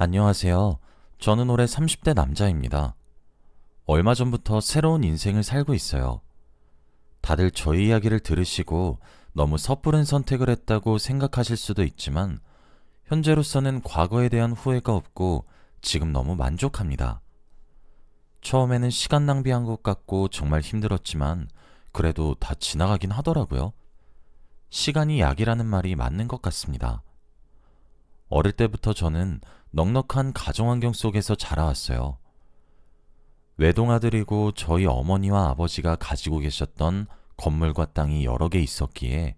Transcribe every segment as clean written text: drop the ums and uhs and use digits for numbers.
안녕하세요. 저는 올해 30대 남자입니다. 얼마 전부터 새로운 인생을 살고 있어요. 다들 저희 이야기를 들으시고 너무 섣부른 선택을 했다고 생각하실 수도 있지만, 현재로서는 과거에 대한 후회가 없고 지금 너무 만족합니다. 처음에는 시간 낭비한 것 같고 정말 힘들었지만, 그래도 다 지나가긴 하더라고요. 시간이 약이라는 말이 맞는 것 같습니다. 어릴 때부터 저는 넉넉한 가정환경 속에서 자라왔어요. 외동아들이고 저희 어머니와 아버지가 가지고 계셨던 건물과 땅이 여러 개 있었기에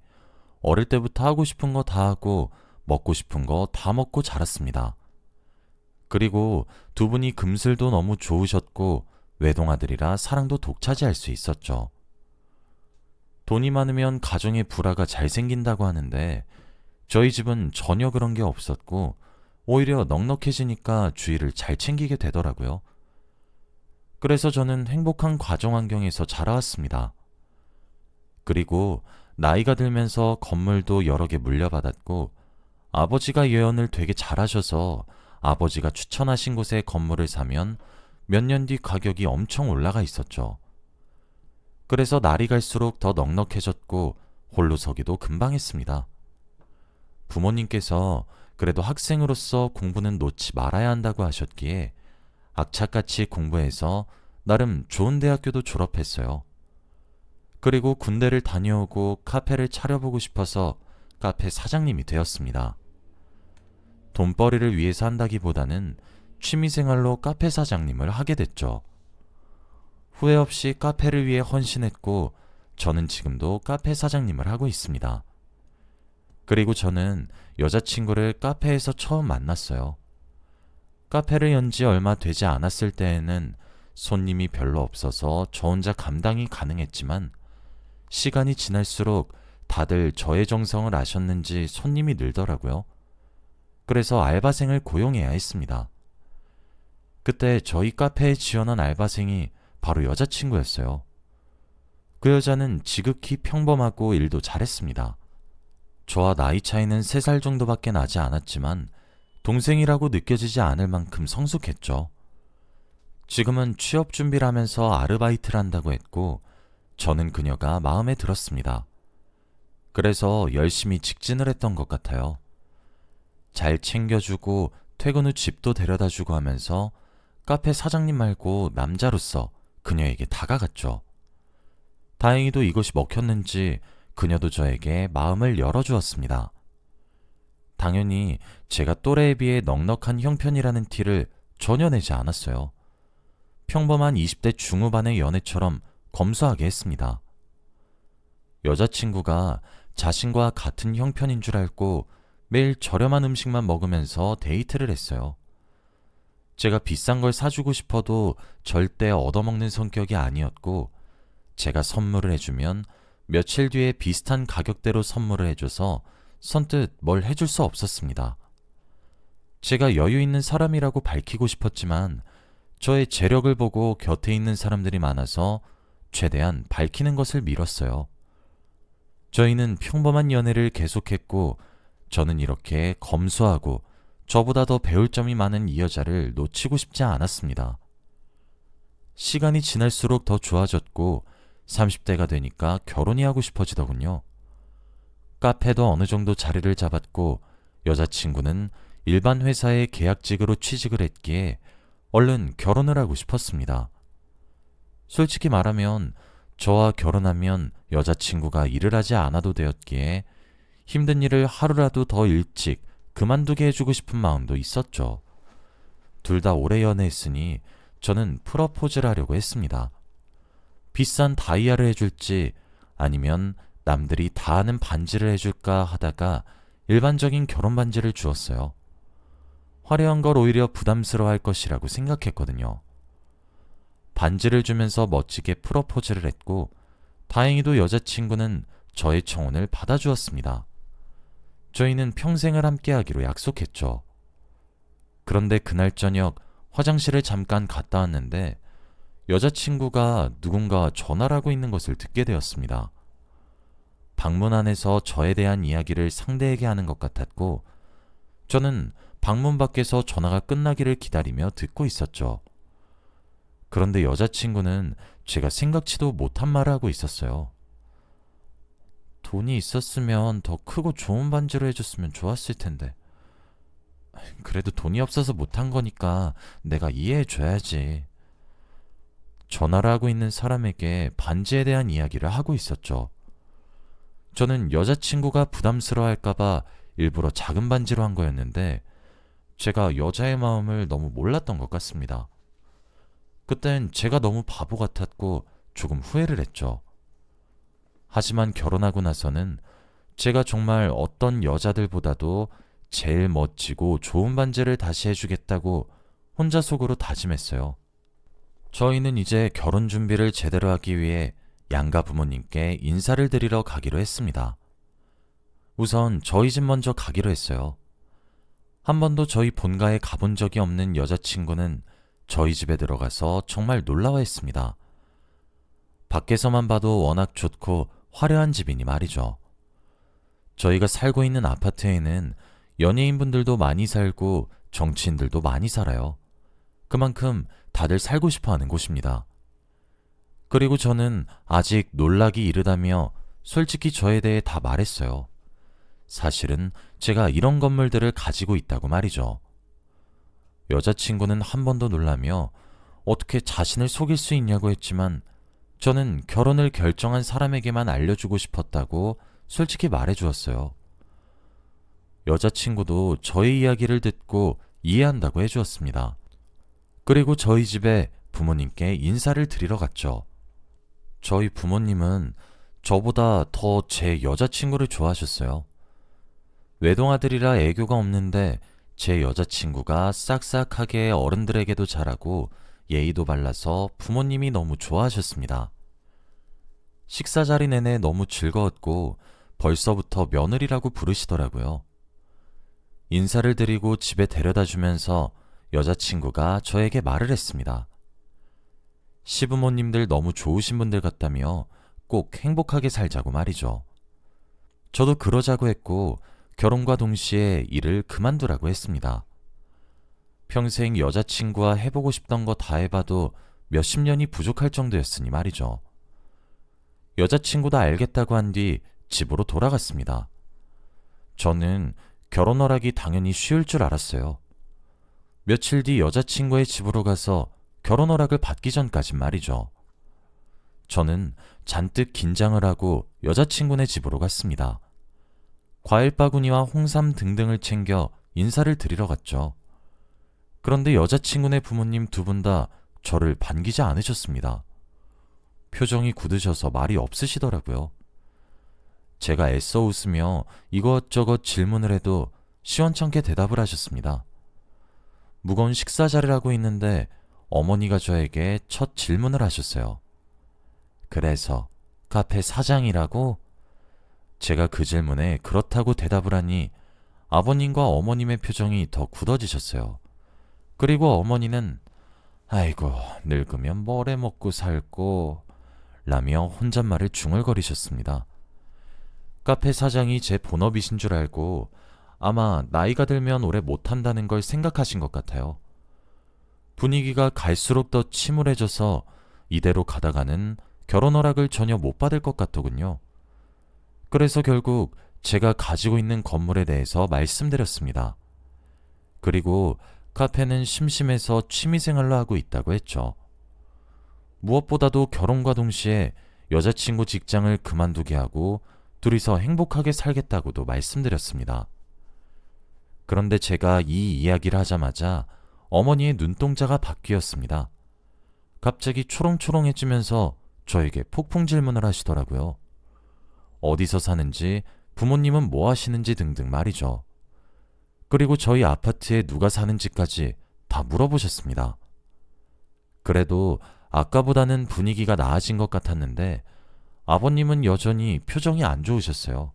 어릴 때부터 하고 싶은 거 다 하고 먹고 싶은 거 다 먹고 자랐습니다. 그리고 두 분이 금슬도 너무 좋으셨고 외동아들이라 사랑도 독차지할 수 있었죠. 돈이 많으면 가정의 불화가 잘 생긴다고 하는데, 저희 집은 전혀 그런 게 없었고 오히려 넉넉해지니까 주의를 잘 챙기게 되더라고요. 그래서 저는 행복한 가정 환경에서 자라왔습니다. 그리고 나이가 들면서 건물도 여러 개 물려받았고, 아버지가 예언을 되게 잘하셔서 아버지가 추천하신 곳에 건물을 사면 몇 년 뒤 가격이 엄청 올라가 있었죠. 그래서 날이 갈수록 더 넉넉해졌고 홀로 서기도 금방 했습니다. 부모님께서 그래도 학생으로서 공부는 놓지 말아야 한다고 하셨기에 악착같이 공부해서 나름 좋은 대학교도 졸업했어요. 그리고 군대를 다녀오고 카페를 차려보고 싶어서 카페 사장님이 되었습니다. 돈벌이를 위해서 한다기보다는 취미생활로 카페 사장님을 하게 됐죠. 후회 없이 카페를 위해 헌신했고, 저는 지금도 카페 사장님을 하고 있습니다. 그리고 저는 여자친구를 카페에서 처음 만났어요. 카페를 연 지 얼마 되지 않았을 때에는 손님이 별로 없어서 저 혼자 감당이 가능했지만, 시간이 지날수록 다들 저의 정성을 아셨는지 손님이 늘더라고요. 그래서 알바생을 고용해야 했습니다. 그때 저희 카페에 지원한 알바생이 바로 여자친구였어요. 그 여자는 지극히 평범하고 일도 잘했습니다. 저와 나이 차이는 3살 정도밖에 나지 않았지만 동생이라고 느껴지지 않을 만큼 성숙했죠. 지금은 취업 준비를 하면서 아르바이트를 한다고 했고, 저는 그녀가 마음에 들었습니다. 그래서 열심히 직진을 했던 것 같아요. 잘 챙겨주고 퇴근 후 집도 데려다주고 하면서 카페 사장님 말고 남자로서 그녀에게 다가갔죠. 다행히도 이것이 먹혔는지 그녀도 저에게 마음을 열어주었습니다. 당연히 제가 또래에 비해 넉넉한 형편이라는 티를 전혀 내지 않았어요. 평범한 20대 중후반의 연애처럼 검소하게 했습니다. 여자친구가 자신과 같은 형편인 줄 알고 매일 저렴한 음식만 먹으면서 데이트를 했어요. 제가 비싼 걸 사주고 싶어도 절대 얻어먹는 성격이 아니었고, 제가 선물을 해주면 며칠 뒤에 비슷한 가격대로 선물을 해줘서 선뜻 뭘 해줄 수 없었습니다. 제가 여유 있는 사람이라고 밝히고 싶었지만 저의 재력을 보고 곁에 있는 사람들이 많아서 최대한 밝히는 것을 미뤘어요. 저희는 평범한 연애를 계속했고, 저는 이렇게 검소하고 저보다 더 배울 점이 많은 이 여자를 놓치고 싶지 않았습니다. 시간이 지날수록 더 좋아졌고 30대가 되니까 결혼이 하고 싶어지더군요. 카페도 어느 정도 자리를 잡았고 여자친구는 일반 회사에 계약직으로 취직을 했기에 얼른 결혼을 하고 싶었습니다. 솔직히 말하면 저와 결혼하면 여자친구가 일을 하지 않아도 되었기에 힘든 일을 하루라도 더 일찍 그만두게 해주고 싶은 마음도 있었죠. 둘 다 오래 연애했으니 저는 프러포즈를 하려고 했습니다. 비싼 다이아를 해줄지 아니면 남들이 다 하는 반지를 해줄까 하다가 일반적인 결혼 반지를 주었어요. 화려한 걸 오히려 부담스러워할 것이라고 생각했거든요. 반지를 주면서 멋지게 프러포즈를 했고, 다행히도 여자친구는 저의 청혼을 받아주었습니다. 저희는 평생을 함께하기로 약속했죠. 그런데 그날 저녁 화장실을 잠깐 갔다 왔는데 여자친구가 누군가 전화를 하고 있는 것을 듣게 되었습니다. 방문 안에서 저에 대한 이야기를 상대에게 하는 것 같았고, 저는 방문 밖에서 전화가 끝나기를 기다리며 듣고 있었죠. 그런데 여자친구는 제가 생각지도 못한 말을 하고 있었어요. 돈이 있었으면 더 크고 좋은 반지로 해줬으면 좋았을 텐데. 그래도 돈이 없어서 못한 거니까 내가 이해해줘야지. 전화를 하고 있는 사람에게 반지에 대한 이야기를 하고 있었죠. 저는 여자친구가 부담스러워할까봐 일부러 작은 반지로 한 거였는데 제가 여자의 마음을 너무 몰랐던 것 같습니다. 그땐 제가 너무 바보 같았고 조금 후회를 했죠. 하지만 결혼하고 나서는 제가 정말 어떤 여자들보다도 제일 멋지고 좋은 반지를 다시 해주겠다고 혼자 속으로 다짐했어요. 저희는 이제 결혼 준비를 제대로 하기 위해 양가 부모님께 인사를 드리러 가기로 했습니다. 우선 저희 집 먼저 가기로 했어요. 한 번도 저희 본가에 가본 적이 없는 여자친구는 저희 집에 들어가서 정말 놀라워했습니다. 밖에서만 봐도 워낙 좋고 화려한 집이니 말이죠. 저희가 살고 있는 아파트에는 연예인분들도 많이 살고 정치인들도 많이 살아요. 그만큼 다들 살고 싶어 하는 곳입니다. 그리고 저는 아직 놀라기 이르다며 솔직히 저에 대해 다 말했어요. 사실은 제가 이런 건물들을 가지고 있다고 말이죠. 여자친구는 한 번 더 놀라며 어떻게 자신을 속일 수 있냐고 했지만 저는 결혼을 결정한 사람에게만 알려주고 싶었다고 솔직히 말해주었어요. 여자친구도 저의 이야기를 듣고 이해한다고 해주었습니다. 그리고 저희 집에 부모님께 인사를 드리러 갔죠. 저희 부모님은 저보다 더 제 여자친구를 좋아하셨어요. 외동아들이라 애교가 없는데 제 여자친구가 싹싹하게 어른들에게도 잘하고 예의도 발라서 부모님이 너무 좋아하셨습니다. 식사 자리 내내 너무 즐거웠고 벌써부터 며느리라고 부르시더라고요. 인사를 드리고 집에 데려다 주면서 여자친구가 저에게 말을 했습니다. 시부모님들 너무 좋으신 분들 같다며 꼭 행복하게 살자고 말이죠. 저도 그러자고 했고 결혼과 동시에 일을 그만두라고 했습니다. 평생 여자친구와 해보고 싶던 거 다 해봐도 몇십 년이 부족할 정도였으니 말이죠. 여자친구도 알겠다고 한 뒤 집으로 돌아갔습니다. 저는 결혼 허락이 당연히 쉬울 줄 알았어요. 며칠 뒤 여자친구의 집으로 가서 결혼 허락을 받기 전까진 말이죠. 저는 잔뜩 긴장을 하고 여자친구네 집으로 갔습니다. 과일 바구니와 홍삼 등등을 챙겨 인사를 드리러 갔죠. 그런데 여자친구네 부모님 두 분 다 저를 반기지 않으셨습니다. 표정이 굳으셔서 말이 없으시더라고요. 제가 애써 웃으며 이것저것 질문을 해도 시원찮게 대답을 하셨습니다. 무거운 식사 자리를 하고 있는데 어머니가 저에게 첫 질문을 하셨어요. 그래서 카페 사장이라고? 제가 그 질문에 그렇다고 대답을 하니 아버님과 어머님의 표정이 더 굳어지셨어요. 그리고 어머니는 아이고 늙으면 뭘 해 먹고 살고 라며 혼잣말을 중얼거리셨습니다. 카페 사장이 제 본업이신 줄 알고 아마 나이가 들면 오래 못한다는 걸 생각하신 것 같아요. 분위기가 갈수록 더 침울해져서 이대로 가다가는 결혼 허락을 전혀 못 받을 것 같더군요. 그래서 결국 제가 가지고 있는 건물에 대해서 말씀드렸습니다. 그리고 카페는 심심해서 취미생활로 하고 있다고 했죠. 무엇보다도 결혼과 동시에 여자친구 직장을 그만두게 하고 둘이서 행복하게 살겠다고도 말씀드렸습니다. 그런데 제가 이 이야기를 하자마자 어머니의 눈동자가 바뀌었습니다. 갑자기 초롱초롱해지면서 저에게 폭풍 질문을 하시더라고요. 어디서 사는지, 부모님은 뭐 하시는지 등등 말이죠. 그리고 저희 아파트에 누가 사는지까지 다 물어보셨습니다. 그래도 아까보다는 분위기가 나아진 것 같았는데 아버님은 여전히 표정이 안 좋으셨어요.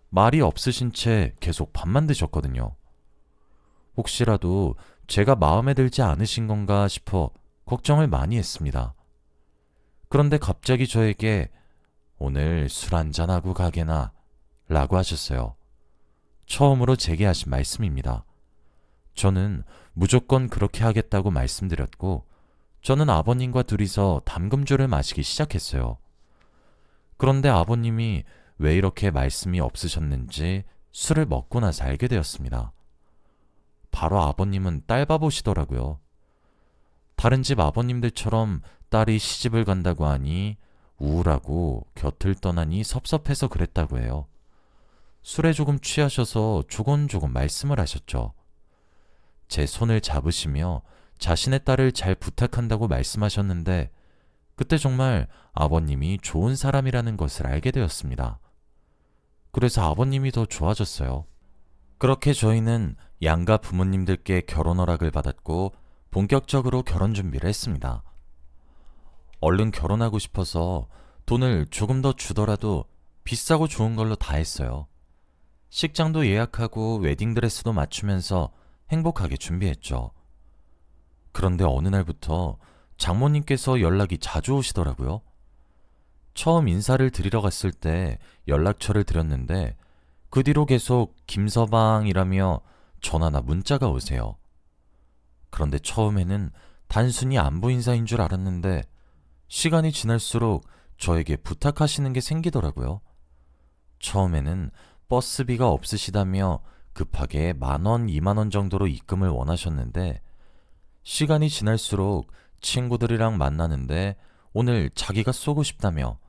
말이 없으신 채 계속 밥만 드셨거든요. 혹시라도 제가 마음에 들지 않으신 건가 싶어 걱정을 많이 했습니다. 그런데 갑자기 저에게 오늘 술 한잔하고 가게나 라고 하셨어요. 처음으로 제게 하신 말씀입니다. 저는 무조건 그렇게 하겠다고 말씀드렸고, 저는 아버님과 둘이서 담금주를 마시기 시작했어요. 그런데 아버님이 왜 이렇게 말씀이 없으셨는지 술을 먹고 나서 알게 되었습니다. 바로 아버님은 딸바보시더라고요. 다른 집 아버님들처럼 딸이 시집을 간다고 하니 우울하고 곁을 떠나니 섭섭해서 그랬다고 해요. 술에 조금 취하셔서 조곤조곤 말씀을 하셨죠. 제 손을 잡으시며 자신의 딸을 잘 부탁한다고 말씀하셨는데 그때 정말 아버님이 좋은 사람이라는 것을 알게 되었습니다. 그래서 아버님이 더 좋아졌어요. 그렇게 저희는 양가 부모님들께 결혼 허락을 받았고 본격적으로 결혼 준비를 했습니다. 얼른 결혼하고 싶어서 돈을 조금 더 주더라도 비싸고 좋은 걸로 다 했어요. 식장도 예약하고 웨딩드레스도 맞추면서 행복하게 준비했죠. 그런데 어느 날부터 장모님께서 연락이 자주 오시더라고요. 처음 인사를 드리러 갔을 때 연락처를 드렸는데 그 뒤로 계속 김서방이라며 전화나 문자가 오세요. 그런데 처음에는 단순히 안부 인사인 줄 알았는데 시간이 지날수록 저에게 부탁하시는 게 생기더라고요. 처음에는 버스비가 없으시다며 급하게 10,000원, 20,000원 정도로 입금을 원하셨는데 시간이 지날수록 친구들이랑 만나는데 오늘 자기가 쏘고 싶다며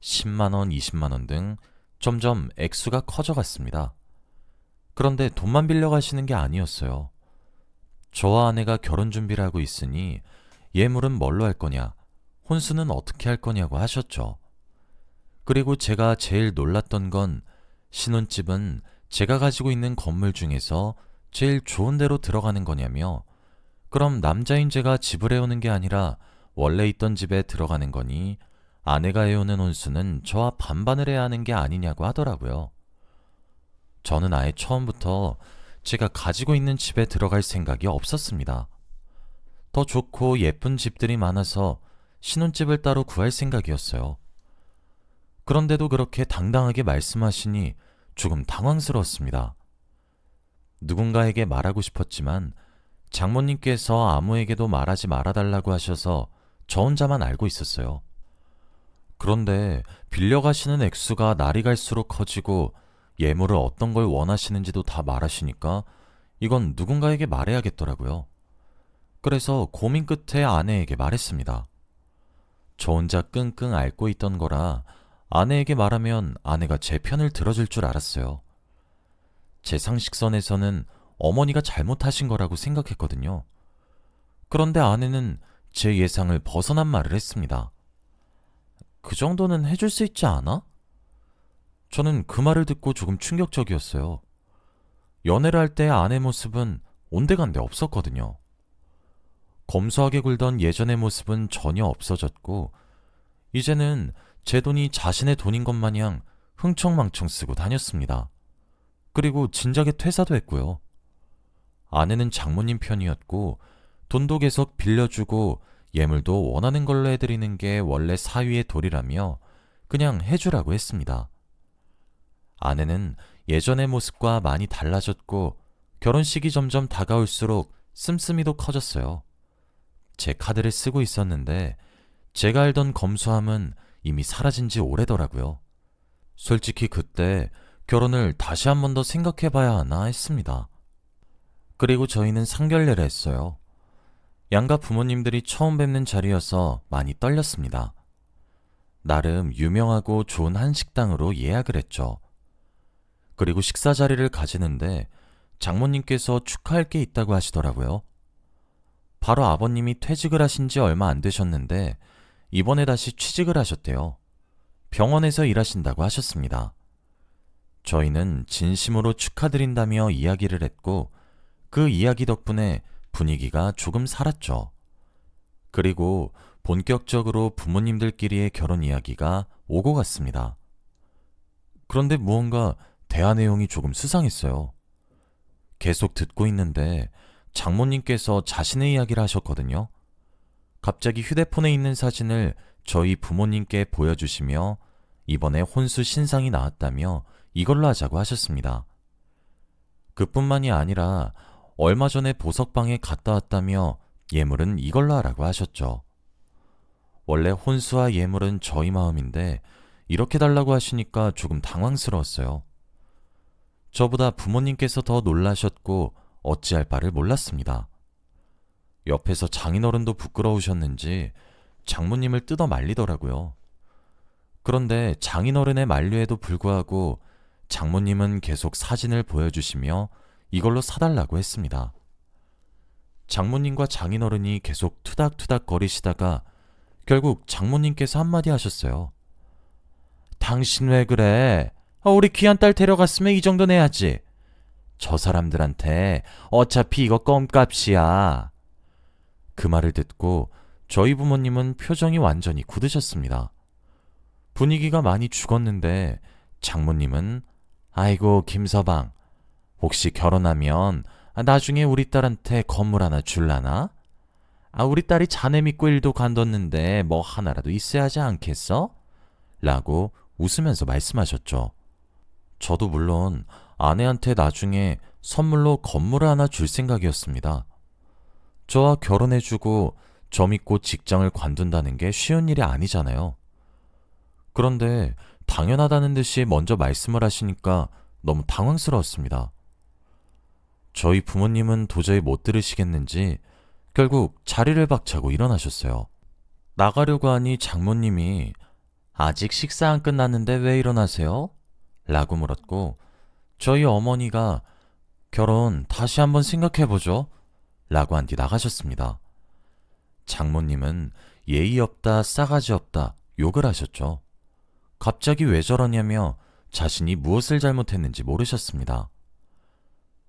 10만원, 20만원 등 점점 액수가 커져갔습니다. 그런데 돈만 빌려가시는 게 아니었어요. 저와 아내가 결혼 준비를 하고 있으니 예물은 뭘로 할 거냐, 혼수는 어떻게 할 거냐고 하셨죠. 그리고 제가 제일 놀랐던 건 신혼집은 제가 가지고 있는 건물 중에서 제일 좋은 데로 들어가는 거냐며 그럼 남자인 제가 집을 해오는 게 아니라 원래 있던 집에 들어가는 거니 아내가 해오는 혼수는 저와 반반을 해야 하는 게 아니냐고 하더라고요. 저는 아예 처음부터 제가 가지고 있는 집에 들어갈 생각이 없었습니다. 더 좋고 예쁜 집들이 많아서 신혼집을 따로 구할 생각이었어요. 그런데도 그렇게 당당하게 말씀하시니 조금 당황스러웠습니다. 누군가에게 말하고 싶었지만 장모님께서 아무에게도 말하지 말아달라고 하셔서 저 혼자만 알고 있었어요. 그런데 빌려가시는 액수가 날이 갈수록 커지고 예물을 어떤 걸 원하시는지도 다 말하시니까 이건 누군가에게 말해야겠더라고요. 그래서 고민 끝에 아내에게 말했습니다. 저 혼자 끙끙 앓고 있던 거라 아내에게 말하면 아내가 제 편을 들어줄 줄 알았어요. 제 상식선에서는 어머니가 잘못하신 거라고 생각했거든요. 그런데 아내는 제 예상을 벗어난 말을 했습니다. 그 정도는 해줄 수 있지 않아? 저는 그 말을 듣고 조금 충격적이었어요. 연애를 할 때 아내 모습은 온데간데 없었거든요. 검소하게 굴던 예전의 모습은 전혀 없어졌고 이제는 제 돈이 자신의 돈인 것 마냥 흥청망청 쓰고 다녔습니다. 그리고 진작에 퇴사도 했고요. 아내는 장모님 편이었고 돈도 계속 빌려주고 예물도 원하는 걸로 해드리는 게 원래 사위의 도리라며 그냥 해주라고 했습니다. 아내는 예전의 모습과 많이 달라졌고 결혼식이 점점 다가올수록 씀씀이도 커졌어요. 제 카드를 쓰고 있었는데 제가 알던 검소함은 이미 사라진 지 오래더라고요. 솔직히 그때 결혼을 다시 한 번 더 생각해 봐야 하나 했습니다. 그리고 저희는 상견례를 했어요. 양가 부모님들이 처음 뵙는 자리여서 많이 떨렸습니다. 나름 유명하고 좋은 한식당으로 예약을 했죠. 그리고 식사 자리를 가지는데 장모님께서 축하할 게 있다고 하시더라고요. 바로 아버님이 퇴직을 하신 지 얼마 안 되셨는데 이번에 다시 취직을 하셨대요. 병원에서 일하신다고 하셨습니다. 저희는 진심으로 축하드린다며 이야기를 했고 그 이야기 덕분에 분위기가 조금 살았죠. 그리고 본격적으로 부모님들끼리의 결혼 이야기가 오고 갔습니다. 그런데 무언가 대화 내용이 조금 수상했어요. 계속 듣고 있는데 장모님께서 자신의 이야기를 하셨거든요. 갑자기 휴대폰에 있는 사진을 저희 부모님께 보여주시며 이번에 혼수 신상이 나왔다며 이걸로 하자고 하셨습니다. 그뿐만이 아니라 얼마 전에 보석방에 갔다 왔다며 예물은 이걸로 하라고 하셨죠. 원래 혼수와 예물은 저희 마음인데 이렇게 달라고 하시니까 조금 당황스러웠어요. 저보다 부모님께서 더 놀라셨고 어찌할 바를 몰랐습니다. 옆에서 장인어른도 부끄러우셨는지 장모님을 뜯어 말리더라고요. 그런데 장인어른의 만류에도 불구하고 장모님은 계속 사진을 보여주시며 이걸로 사달라고 했습니다. 장모님과 장인어른이 계속 투닥투닥 거리시다가 결국 장모님께서 한마디 하셨어요. 당신 왜 그래? 우리 귀한 딸 데려갔으면 이 정도 내야지. 저 사람들한테 어차피 이거 껌값이야. 그 말을 듣고 저희 부모님은 표정이 완전히 굳으셨습니다. 분위기가 많이 죽었는데 장모님은 아이고 김서방, 혹시 결혼하면 나중에 우리 딸한테 건물 하나 줄라나? 우리 딸이 자네 믿고 일도 관뒀는데 뭐 하나라도 있어야 하지 않겠어? 라고 웃으면서 말씀하셨죠. 저도 물론 아내한테 나중에 선물로 건물을 하나 줄 생각이었습니다. 저와 결혼해주고 저 믿고 직장을 관둔다는 게 쉬운 일이 아니잖아요. 그런데 당연하다는 듯이 먼저 말씀을 하시니까 너무 당황스러웠습니다. 저희 부모님은 도저히 못 들으시겠는지 결국 자리를 박차고 일어나셨어요. 나가려고 하니 장모님이 아직 식사 안 끝났는데 왜 일어나세요? 라고 물었고 저희 어머니가 결혼 다시 한번 생각해보죠 라고 한 뒤 나가셨습니다. 장모님은 예의 없다 싸가지 없다 욕을 하셨죠. 갑자기 왜 저러냐며 자신이 무엇을 잘못했는지 모르셨습니다.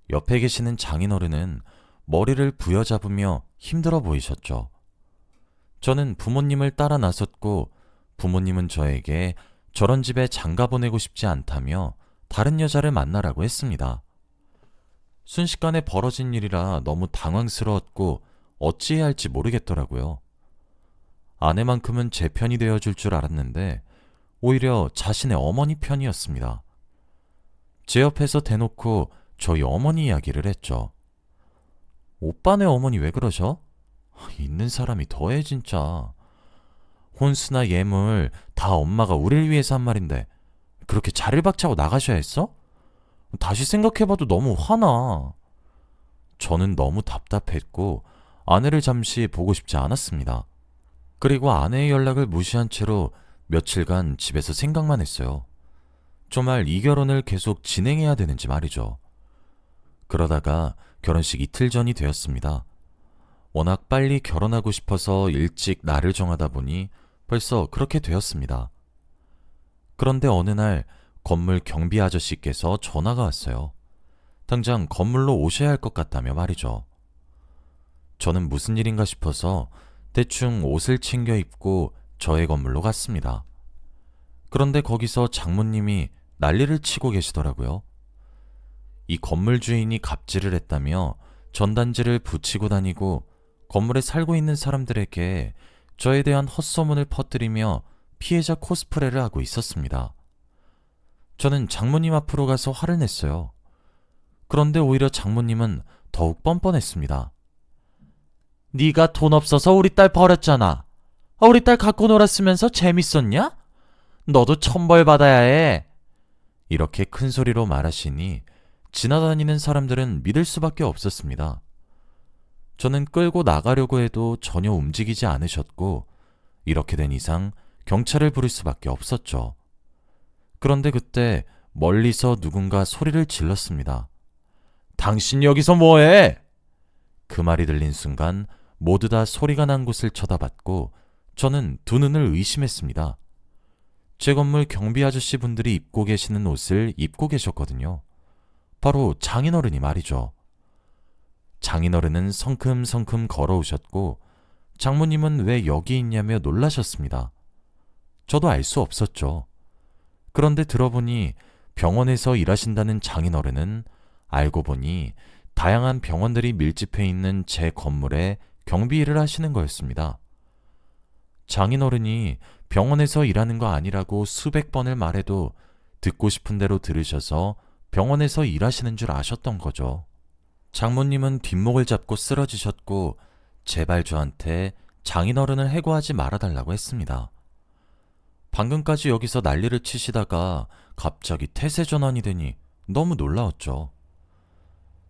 옆에 계시는 장인어른은 머리를 부여잡으며 힘들어 보이셨죠. 저는 부모님을 따라 나섰고 부모님은 저에게 저런 집에 장가 보내고 싶지 않다며 다른 여자를 만나라고 했습니다. 순식간에 벌어진 일이라 너무 당황스러웠고 어찌해야 할지 모르겠더라고요. 아내만큼은 제 편이 되어줄 줄 알았는데 오히려 자신의 어머니 편이었습니다. 제 옆에서 대놓고 저희 어머니 이야기를 했죠. 오빠네 어머니 왜 그러셔? 있는 사람이 더해 진짜. 혼수나 예물 다 엄마가 우리를 위해서 한 말인데 그렇게 자리를 박차고 나가셔야 했어? 다시 생각해봐도 너무 화나. 저는 너무 답답했고 아내를 잠시 보고 싶지 않았습니다. 그리고 아내의 연락을 무시한 채로 며칠간 집에서 생각만 했어요. 정말 이 결혼을 계속 진행해야 되는지 말이죠. 그러다가 결혼식 이틀 전이 되었습니다. 워낙 빨리 결혼하고 싶어서 일찍 날을 정하다 보니 벌써 그렇게 되었습니다. 그런데 어느 날 건물 경비 아저씨께서 전화가 왔어요. 당장 건물로 오셔야 할 것 같다며 말이죠. 저는 무슨 일인가 싶어서 대충 옷을 챙겨 입고 저의 건물로 갔습니다. 그런데 거기서 장모님이 난리를 치고 계시더라고요. 이 건물 주인이 갑질을 했다며 전단지를 붙이고 다니고 건물에 살고 있는 사람들에게 저에 대한 헛소문을 퍼뜨리며 피해자 코스프레를 하고 있었습니다. 저는 장모님 앞으로 가서 화를 냈어요. 그런데 오히려 장모님은 더욱 뻔뻔했습니다. 네가 돈 없어서 우리 딸 버렸잖아. 우리 딸 갖고 놀았으면서 재밌었냐? 너도 천벌 받아야 해. 이렇게 큰 소리로 말하시니 지나다니는 사람들은 믿을 수밖에 없었습니다. 저는 끌고 나가려고 해도 전혀 움직이지 않으셨고 이렇게 된 이상 경찰을 부를 수밖에 없었죠. 그런데 그때 멀리서 누군가 소리를 질렀습니다. 당신 여기서 뭐해? 그 말이 들린 순간 모두 다 소리가 난 곳을 쳐다봤고 저는 두 눈을 의심했습니다. 제 건물 경비 아저씨 분들이 입고 계시는 옷을 입고 계셨거든요. 바로 장인어른이 말이죠. 장인어른은 성큼성큼 걸어오셨고 장모님은 왜 여기 있냐며 놀라셨습니다. 저도 알 수 없었죠. 그런데 들어보니 병원에서 일하신다는 장인어른은 알고 보니 다양한 병원들이 밀집해 있는 제 건물에 경비 일을 하시는 거였습니다. 장인어른이 병원에서 일하는 거 아니라고 수백 번을 말해도 듣고 싶은 대로 들으셔서 병원에서 일하시는 줄 아셨던 거죠. 장모님은 뒷목을 잡고 쓰러지셨고 제발 저한테 장인어른을 해고하지 말아달라고 했습니다. 방금까지 여기서 난리를 치시다가 갑자기 태세 전환이 되니 너무 놀라웠죠.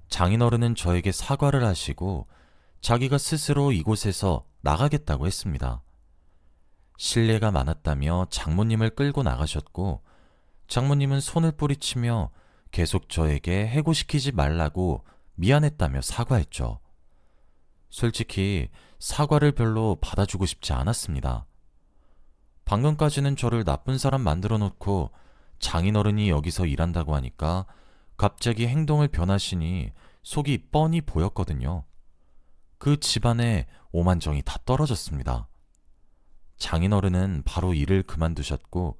장인어른은 저에게 사과를 하시고 자기가 스스로 이곳에서 나가겠다고 했습니다. 실례가 많았다며 장모님을 끌고 나가셨고 장모님은 손을 뿌리치며 계속 저에게 해고시키지 말라고 미안했다며 사과했죠. 솔직히 사과를 별로 받아주고 싶지 않았습니다. 방금까지는 저를 나쁜 사람 만들어 놓고 장인어른이 여기서 일한다고 하니까 갑자기 행동을 변하시니 속이 뻔히 보였거든요. 그 집안에 오만정이 다 떨어졌습니다. 장인어른은 바로 일을 그만두셨고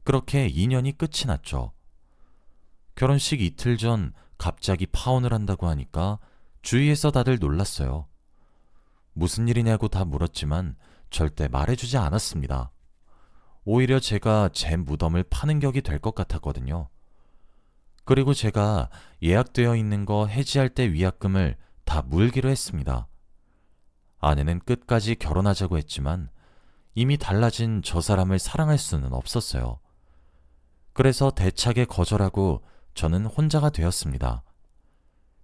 그렇게 인연이 끝이 났죠. 결혼식 이틀 전 갑자기 파혼을 한다고 하니까 주위에서 다들 놀랐어요. 무슨 일이냐고 다 물었지만 절대 말해주지 않았습니다. 오히려 제가 제 무덤을 파는 격이 될 것 같았거든요. 그리고 제가 예약되어 있는 거 해지할 때 위약금을 다 물기로 했습니다. 아내는 끝까지 결혼하자고 했지만 이미 달라진 저 사람을 사랑할 수는 없었어요. 그래서 대차게 거절하고 저는 혼자가 되었습니다.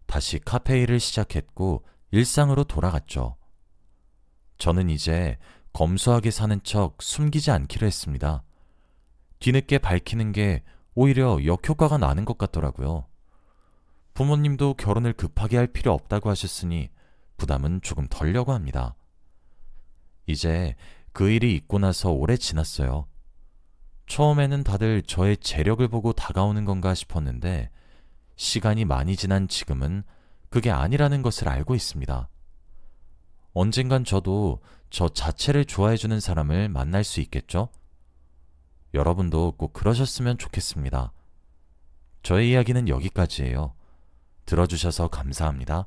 다시 카페 일을 시작했고 일상으로 돌아갔죠. 저는 이제 검소하게 사는 척 숨기지 않기로 했습니다. 뒤늦게 밝히는 게 오히려 역효과가 나는 것 같더라고요. 부모님도 결혼을 급하게 할 필요 없다고 하셨으니 부담은 조금 덜려고 합니다. 이제 그 일이 있고 나서 오래 지났어요. 처음에는 다들 저의 재력을 보고 다가오는 건가 싶었는데 시간이 많이 지난 지금은 그게 아니라는 것을 알고 있습니다. 언젠간 저도 저 자체를 좋아해주는 사람을 만날 수 있겠죠? 여러분도 꼭 그러셨으면 좋겠습니다. 저의 이야기는 여기까지예요. 들어주셔서 감사합니다.